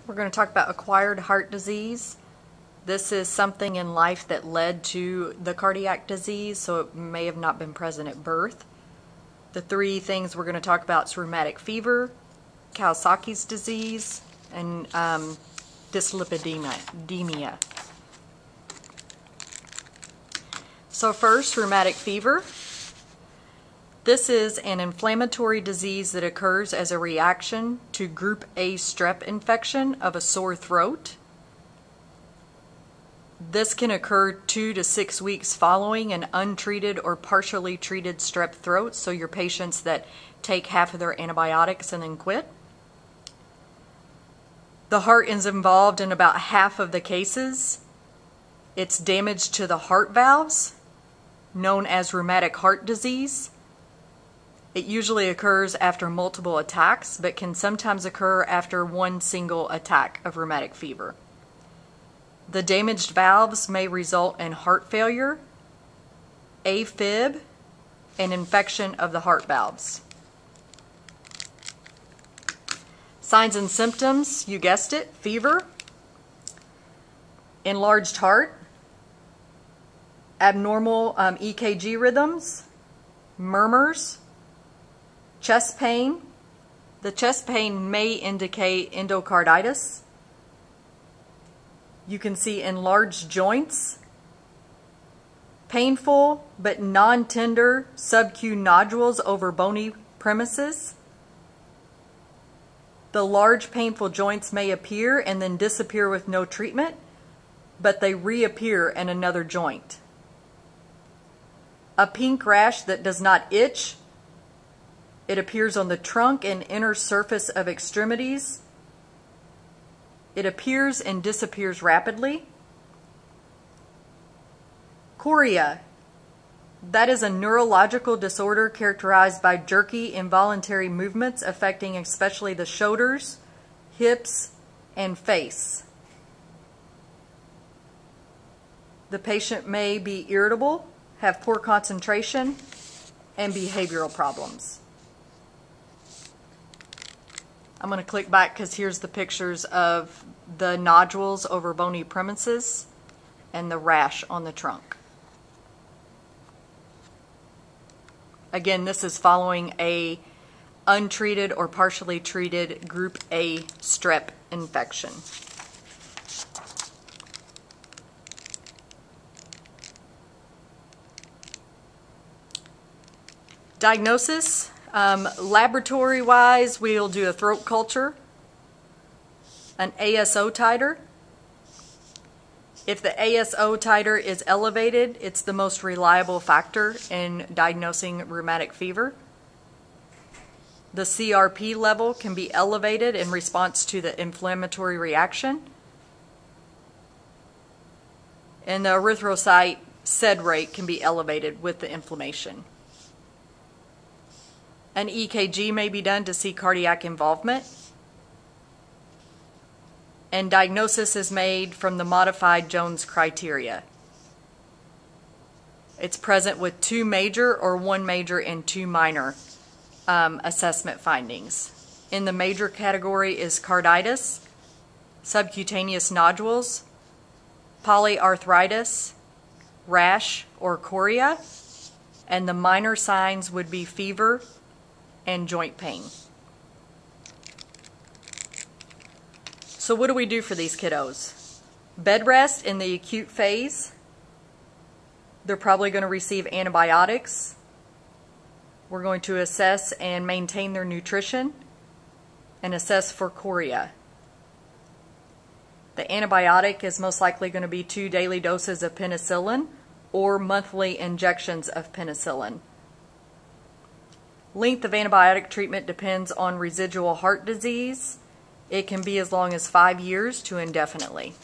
We're going to talk about acquired heart disease. This is something in life that led to the cardiac disease, so it may have not been present at birth. The three things we're going to talk about is rheumatic fever, Kawasaki's disease, and dyslipidemia. So first, rheumatic fever. This is an inflammatory disease that occurs as a reaction to group A strep infection of a sore throat. This can occur 2 to 6 weeks following an untreated or partially treated strep throat, so your patients that take half of their antibiotics and then quit. The heart is involved in about half of the cases. It's damage to the heart valves, known as rheumatic heart disease. It usually occurs after multiple attacks, but can sometimes occur after one single attack of rheumatic fever. The damaged valves may result in heart failure, AFib, and infection of the heart valves. Signs and symptoms, you guessed it, fever, enlarged heart, abnormal EKG rhythms, murmurs, chest pain. The chest pain may indicate endocarditis. You can see enlarged joints, painful but non-tender subcu nodules over bony premises. The large painful joints may appear and then disappear with no treatment, but they reappear in another joint. A pink rash that does not itch. It appears on the trunk and inner surface of extremities. It appears and disappears rapidly. Chorea. That is a neurological disorder characterized by jerky, involuntary movements affecting especially the shoulders, hips, and face. The patient may be irritable, have poor concentration, and behavioral problems. I'm going to click back because here's the pictures of the nodules over bony premises and the rash on the trunk. Again, this is following a untreated or partially treated group A strep infection. Diagnosis. Laboratory-wise, we'll do a throat culture, an ASO titer. If the ASO titer is elevated, it's the most reliable factor in diagnosing rheumatic fever. The CRP level can be elevated in response to the inflammatory reaction. And the erythrocyte SED rate can be elevated with the inflammation. An EKG may be done to see cardiac involvement. And diagnosis is made from the modified Jones criteria. It's present with 2 major or 1 major and 2 minor assessment findings. In the major category is carditis, subcutaneous nodules, polyarthritis, rash or chorea, and the minor signs would be fever and joint pain. So what do we do for these kiddos? Bed rest in the acute phase. They're probably going to receive antibiotics. We're going to assess and maintain their nutrition and assess for chorea. The antibiotic is most likely going to be 2 daily doses of penicillin or monthly injections of penicillin. Length of antibiotic treatment depends on residual heart disease. It can be as long as 5 years to indefinitely.